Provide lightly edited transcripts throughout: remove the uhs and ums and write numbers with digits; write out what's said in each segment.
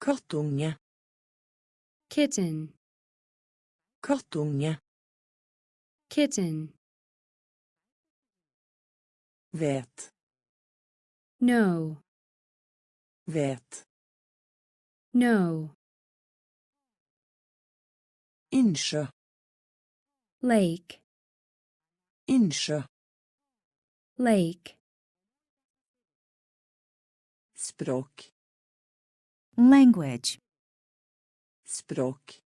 Kattunge. kitten, Kattunge. kitten, Vet. no, Vet. no, Innsjø. lake, Innsjø. lake, Språk. language, Språk.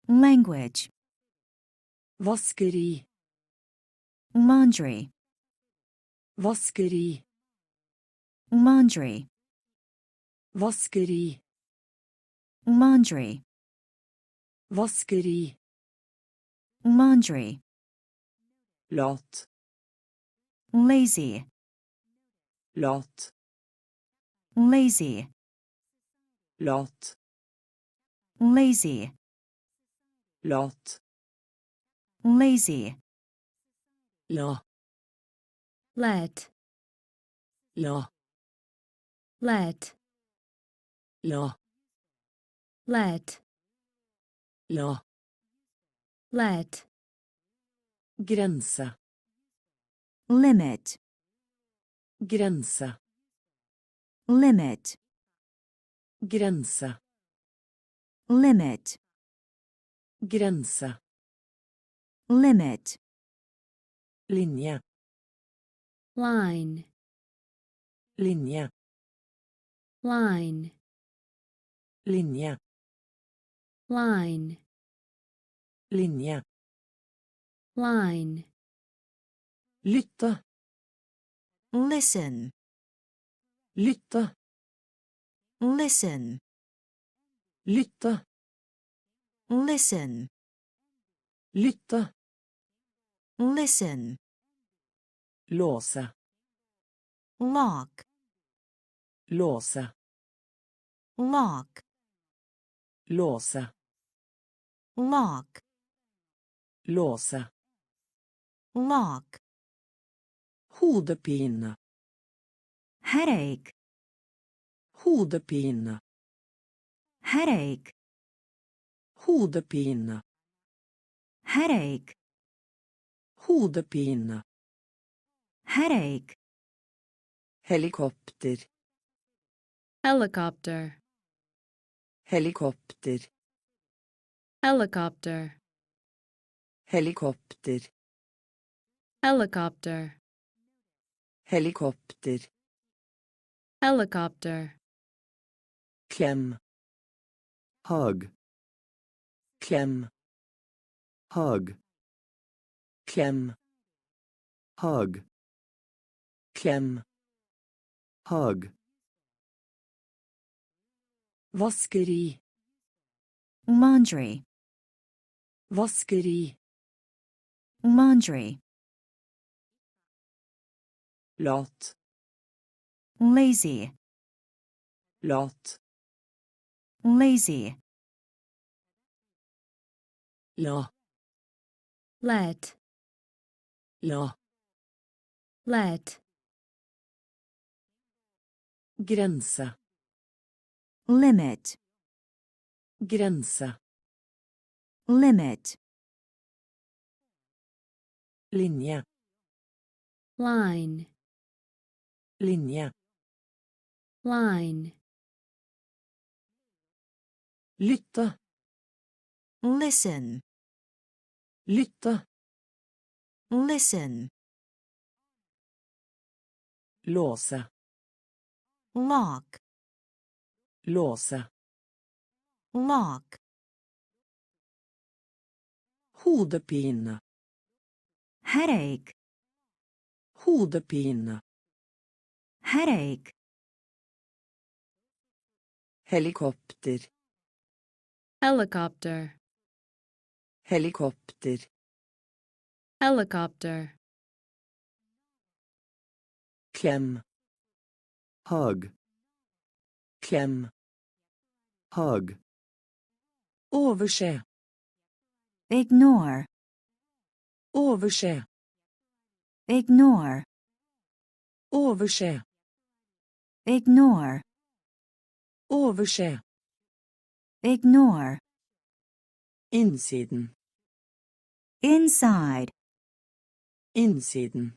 language, Vaskeri. laundry, Vaskeri. laundry, Vaskeri. laundry, Vaskeri. laundry, Lat. lazy, Lat. lazy, Lat. lazy, Lat. lazy, La. let, La. let, La. let, La. let, Grense. limit, Grense. limit, Grense. limit, Grense. limit, Linje. line, Linje. line, Linje. line, Linje. line, Lytte. listen, Lytte. listen, Lytte. listen, Lytte. listen, Låse. lock, Låse. lock, Låse. lock, Låse. lock, Hodepine. headache, Hodepine. headache, Hodepine. headache, Hodepine. headache, Helikopter. helicopter, Helikopter. helicopter, Helikopter. helicopter, Helikopter. helicopter, Klem. hug, Klem. hug, Klem. hug, Klem. hug, Vaskeri. laundry, Vaskeri. laundry, Lat. lazy, Lat. lazy, La. let, La. let, Grense. limit, Grense. limit, Linje. line, Linje. line, Lytte. listen, Lytte. listen, Låse. lock, Låse. lock, Hodepine. headache, Hodepine. headache, Helikopter. helicopter, Helikopter. helicopter, Klem. hug, Klem. hug, Overse. ignore, Overse. ignore, Overse. ignore, Overse. ignore, Innsiden. inside, Innsiden.